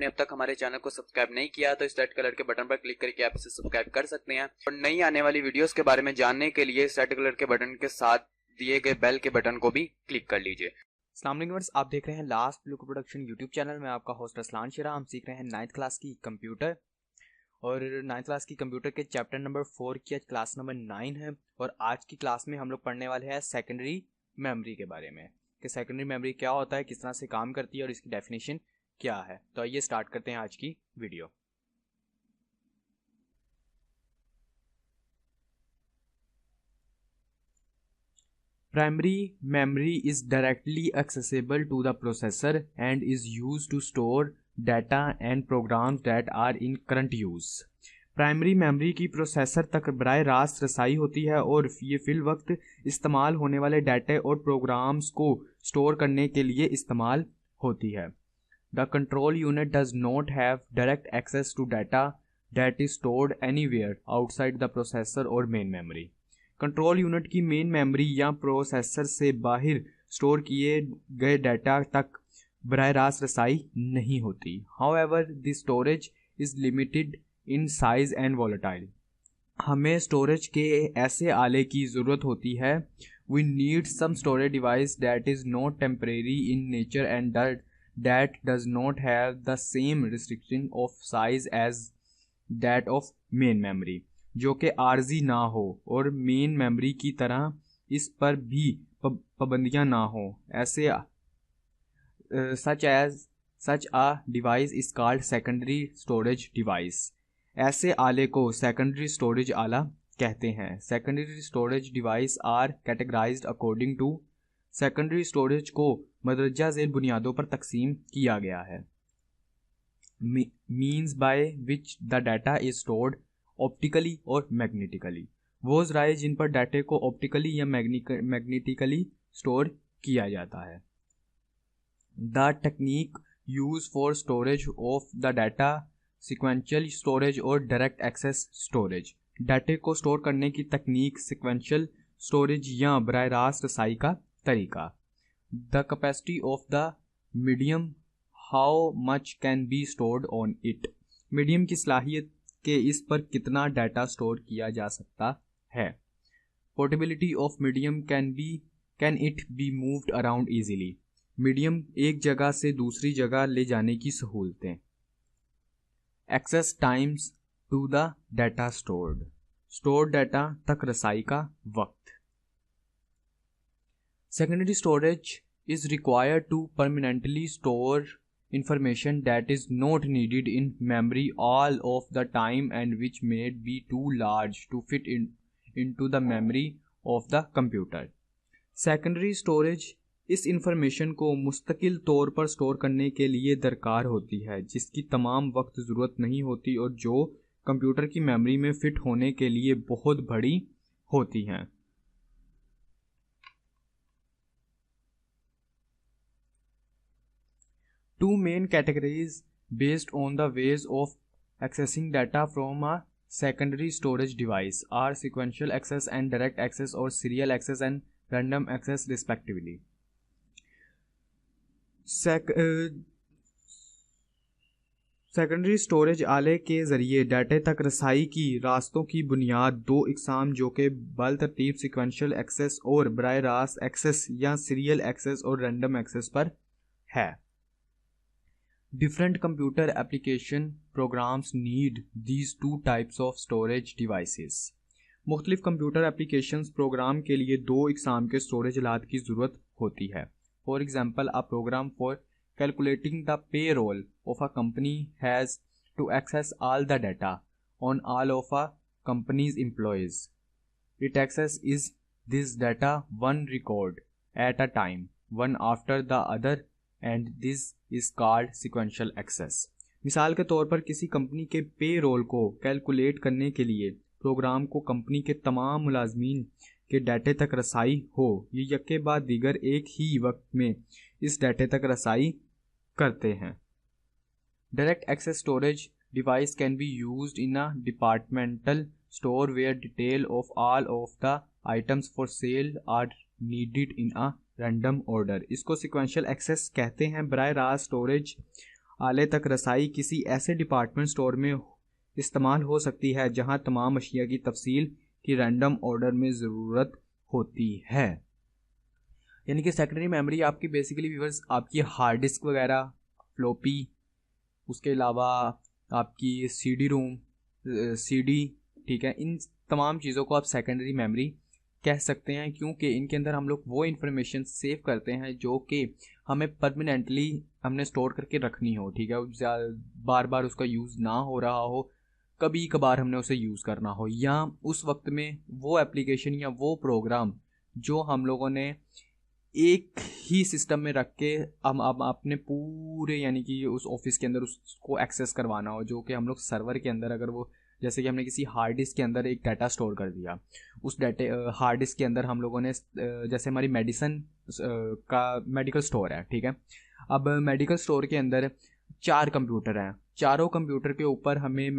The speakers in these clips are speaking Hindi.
आपने अब तक हमारे चैनल को सब्सक्राइब नहीं किया तो इस रेड कलर के बटन पर क्लिक करके आप इसे सब्सक्राइब कर सकते हैं और नई आने वाली वीडियोस के बारे में जानने के लिए इस रेड कलर के बटन के साथ दिए गए बेल के बटन को भी क्लिक कर लीजिए। अस्सलाम वालेकुम, आप देख रहे हैं last blue production YouTube channel में। आपका होस्ट असलान शेरा। हम सीख रहे हैं 9th क्लास की कंप्यूटर और 9th क्लास की कंप्यूटर के चैप्टर नंबर 4 की आज क्लास नंबर 9 है। और आज की क्लास में हम लोग पढ़ने वाले हैं सेकेंडरी मेमोरी के बारे में कि सेकेंडरी मेमोरी क्या होता है, किस तरह से काम करती है और इसकी डेफिनेशन क्या है। तो आइए स्टार्ट करते हैं आज की video. Primary memory is directly accessible to the processor and is used to store data and programs that are in current use. Primary memory की प्रोसेसर तक बराह रास्त रसाई होती है और ये फिल वक्त इस्तेमाल होने वाले डाटा और प्रोग्राम्स को स्टोर करने के लिए इस्तेमाल होती है। The control unit does not have direct access to data that is stored anywhere outside the processor और मेन मेमोरी। कंट्रोल यूनिट की मेन मेमोरी या प्रोसेसर से बाहर स्टोर किए गए डाटा तक बराह रास्त रसाई नहीं होती। However the storage is limited in size and volatile. हमें स्टोरेज के ऐसे आले की ज़रूरत होती है। We need some storage device that is not temporary in nature and that does not have the same restriction of size as that of main memory, जो कि आर्जी ना हो और मेन मेमोरी की तरह इस पर भी पाबंदियां ना हो। ऐसे such a device is called secondary storage device. ऐसे आले को सेकेंडरी स्टोरेज आला कहते हैं। Secondary storage device are categorised according to. Secondary storage को मदरजा झेल बुनियादों पर तकसीम किया गया है। Means by which the data is stored optically और मैग्नेटिकली। वो ज़राए जिन पर डाटे को ऑप्टिकली या मैग्नेटिकली स्टोर किया जाता है। The technique use for storage of the data sequential storage और डायरेक्ट एक्सेस स्टोरेज। डाटे को स्टोर करने की तकनीक सिक्वेंशियल स्टोरेज या बराह रास्त रसाई का तरीका। The capacity of the medium, how much can be stored on it. Medium की सलाहियत कि इस पर कितना डाटा स्टोर किया जा सकता है। Portability of medium can it be moved around easily. Medium एक जगह से दूसरी जगह ले जाने की सहूलतें। Access times to the data stored data तक रसाई का वक्त। Secondary storage is required to permanently store information that is not needed in memory all of the time and which may be too large to fit into the memory of the computer. Secondary storage इस इंफॉर्मेशन को मुस्तकिल तौर पर स्टोर करने के लिए दरकार होती है जिसकी तमाम वक्त ज़रूरत नहीं होती और जो कंप्यूटर की मेमोरी में फिट होने के लिए बहुत बड़ी होती हैं। Two main categories based on the ways of accessing data from a secondary storage device are sequential access and direct access or serial access and random access respectively. Secondary storage आले के ज़रिए डाटे तक रसाई की रास्तों की बुनियाद दो इकसाम जो कि बल तरतीब सिक्वेंशियल एक्सेस और बराह रास्त एक्सेस या सीरियल एक्सेस और रैंडम एक्सेस पर है। Different computer application programs need these two types of storage devices. मुख्तलिफ कंप्यूटर एप्लीकेशंस प्रोग्राम के लिए दो इकसाम के स्टोरेज आलात की ज़रूरत होती है। For example, a program for calculating the payroll of a company has to access all the data on all of a company's employees. It access is this data one record at a time, one after the other, and this is called sequential access. मिसाल के तौर पर किसी कंपनी के पे रोल को कैलकुलेट करने के लिए प्रोग्राम को कंपनी के तमाम मुलाजमीन के डाटे तक रसाई हो, ये यके बाद दीगर एक ही वक्त में इस डाटे तक रसाई करते हैं। Direct access storage device can be used in a departmental store where detail of all of the items for sale are needed in a random order. इसको सिक्वेंशियल एक्सेस कहते हैं। बराह रास्त स्टोरेज आले तक रसाई किसी ऐसे डिपार्टमेंट स्टोर में इस्तेमाल हो सकती है जहां तमाम अशिया की तफसील की रैंडम ऑर्डर में ज़रूरत होती है। यानी कि सेकेंडरी मेमोरी आपकी बेसिकली व्यूअर्स आपकी हार्ड डिस्क वगैरह, फ्लोपी, उसके अलावा आपकी सीडी रोम, सीडी, ठीक है, इन तमाम चीज़ों को आप सेकेंडरी मेमोरी कह सकते हैं, क्योंकि इनके अंदर हम लोग वो इन्फॉर्मेशन सेव करते हैं जो कि हमें परमानेंटली हमने स्टोर करके रखनी हो, ठीक है, बार बार उसका यूज़ ना हो रहा हो, कभी कभार हमने उसे यूज़ करना हो, या उस वक्त में वो एप्लीकेशन या वो प्रोग्राम जो हम लोगों ने एक ही सिस्टम में रख के हम अपने पूरे यानी कि उस ऑफिस के अंदर उसको एक्सेस करवाना हो, जो कि हम लोग सर्वर के अंदर, अगर वो जैसे कि हमने किसी हार्ड डिस्क के अंदर एक डाटा स्टोर कर दिया, उस डाटे हार्ड डिस्क के अंदर हम लोगों ने जैसे हमारी मेडिसिन का मेडिकल स्टोर है, ठीक है, अब मेडिकल स्टोर के अंदर 4 कंप्यूटर हैं, चारों कंप्यूटर के ऊपर हमें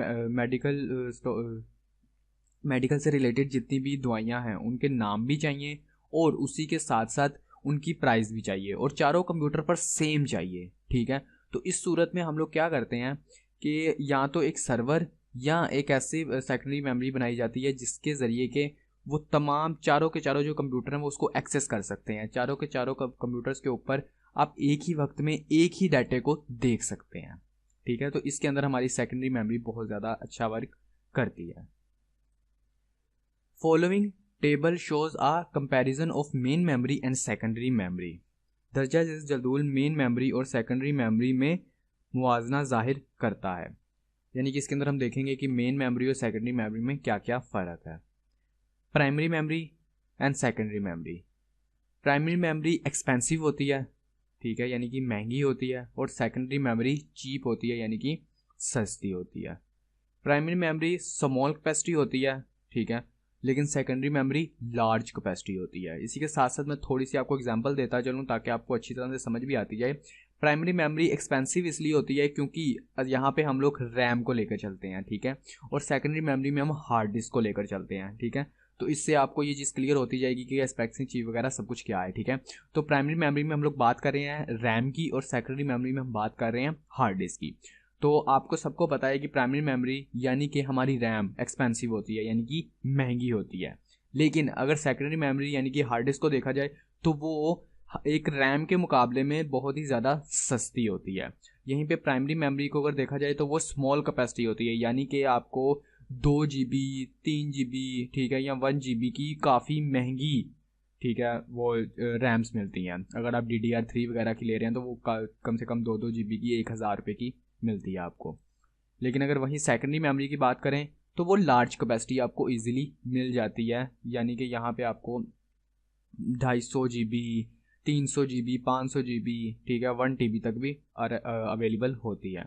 मेडिकल से रिलेटेड जितनी भी दवाइयाँ हैं उनके नाम भी चाहिए और उसी के साथ साथ उनकी प्राइस भी चाहिए, और चारों कंप्यूटर पर सेम चाहिए, ठीक है। तो इस सूरत में हम लोग क्या करते हैं कि या तो एक सर्वर या एक ऐसी सेकेंडरी मेमोरी बनाई जाती है जिसके ज़रिए के वो तमाम चारों के चारों जो कंप्यूटर हैं वो उसको एक्सेस कर सकते हैं, चारों के चारों कंप्यूटर्स के ऊपर आप एक ही वक्त में एक ही डाटे को देख सकते हैं, ठीक है। तो इसके अंदर हमारी सेकेंडरी मेमोरी बहुत ज़्यादा अच्छा वर्क करती है। Following table shows a comparison of main memory and secondary memory. दर्जा जदूल मेन मेमोरी और सेकेंडरी मेमोरी में मुआवजा जाहिर करता है, यानी कि इसके अंदर हम देखेंगे कि मेन मेमोरी और सेकेंडरी मेमोरी में क्या क्या फ़र्क है। Primary memory and secondary memory. Primary memory expensive होती है, ठीक है, यानी कि महंगी होती है, और सेकेंडरी मेमोरी चीप होती है, यानी कि सस्ती होती है। प्राइमरी मेमोरी स्मॉल कैपेसिटी होती है, ठीक है, लेकिन सेकेंडरी मेमोरी लार्ज कैपेसिटी होती है। इसी के साथ साथ मैं थोड़ी सी आपको एग्जांपल देता चलूँ ताकि आपको अच्छी तरह से समझ भी आती जाए। प्राइमरी मेमोरी एक्सपेंसिव इसलिए होती है क्योंकि यहाँ पे हम लोग रैम को लेकर चलते हैं, ठीक है, और सेकेंडरी मेमोरी में हम हार्ड डिस्क को लेकर चलते हैं, ठीक है। तो इससे आपको ये चीज़ क्लियर होती जाएगी कि एस्पेक्टिंग चीज वगैरह सब कुछ क्या है, ठीक है। तो प्राइमरी मेमोरी में हम लोग बात कर रहे हैं रैम की, और सेकेंडरी मेमोरी में हम बात कर रहे हैं हार्ड डिस्क की। तो आपको सबको पता है कि प्राइमरी मेमोरी यानी कि हमारी रैम एक्सपेंसिव होती है, यानी कि महंगी होती है, लेकिन अगर सेकेंडरी मेमोरी यानी कि हार्ड डिस्क को देखा जाए तो वो एक रैम के मुकाबले में बहुत ही ज़्यादा सस्ती होती है। यहीं पे प्राइमरी मेमोरी को अगर देखा जाए तो वो स्मॉल कैपेसिटी होती है, यानी कि आपको 2 GB 3 GB, ठीक है, या 1 GB की काफ़ी महंगी, ठीक है, वो रैम्स मिलती हैं। अगर आप DDR3 वगैरह की ले रहे हैं तो वो कम से कम 2 GB की 1000 रुपये की मिलती है आपको। लेकिन अगर वहीं सेकेंडरी मेमोरी की बात करें तो वो लार्ज कैपेसिटी आपको इजीली मिल जाती है, यानी कि यहाँ पे आपको 250 GB 300 GB 500 GB, ठीक है, 1 TB तक भी अवेलेबल होती है।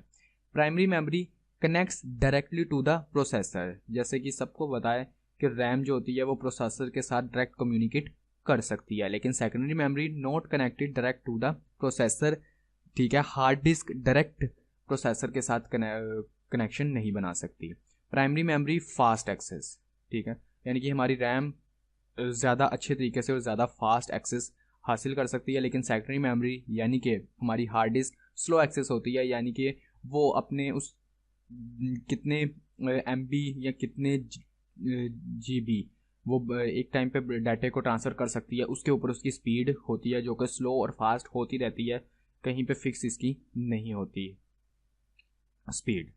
Primary memory connects directly to the processor, जैसे कि सबको बताए कि रैम जो होती है वो प्रोसेसर के साथ डायरेक्ट कम्युनिकेट कर सकती है, लेकिन secondary memory not connected direct to the processor, ठीक है। हार्ड डिस्क डायरेक्ट प्रोसेसर के साथ कनेक्शन नहीं बना सकती। प्राइमरी मेमोरी फास्ट एक्सेस, ठीक है, यानी कि हमारी रैम ज़्यादा अच्छे तरीके से और ज़्यादा फास्ट एक्सेस हासिल कर सकती है, लेकिन सेकेंडरी मेमोरी यानी कि हमारी हार्ड डिस्क स्लो एक्सेस होती है, यानी कि वो अपने उस कितने MB या कितने GB वो एक टाइम पे डाटे को ट्रांसफ़र कर सकती है, उसके ऊपर उसकी स्पीड होती है जो कि स्लो और फास्ट होती रहती है, कहीं पे फिक्स इसकी नहीं होती स्पीड।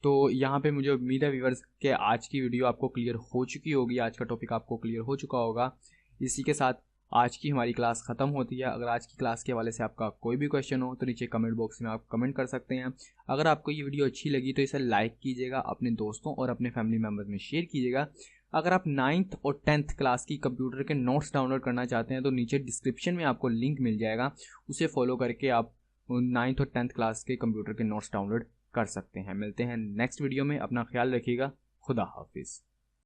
तो यहाँ पे मुझे उम्मीद है व्यूअर्स कि आज की वीडियो आपको क्लियर हो चुकी होगी, आज का टॉपिक आपको क्लियर हो चुका होगा। इसी के साथ आज की हमारी क्लास ख़त्म होती है। अगर आज की क्लास के हवाले से आपका कोई भी क्वेश्चन हो तो नीचे कमेंट बॉक्स में आप कमेंट कर सकते हैं। अगर आपको ये वीडियो अच्छी लगी तो इसे लाइक कीजिएगा, अपने दोस्तों और अपने फैमिली मेम्बर्स में शेयर कीजिएगा। अगर आप 9th और 10th क्लास की कंप्यूटर के नोट्स डाउनलोड करना चाहते हैं तो नीचे डिस्क्रिप्शन में आपको लिंक मिल जाएगा, उसे फॉलो करके आप 9th और 10th क्लास के कंप्यूटर के नोट्स डाउनलोड कर सकते हैं। मिलते हैं नेक्स्ट वीडियो में, अपना ख्याल रखिएगा, खुदा हाफिज़।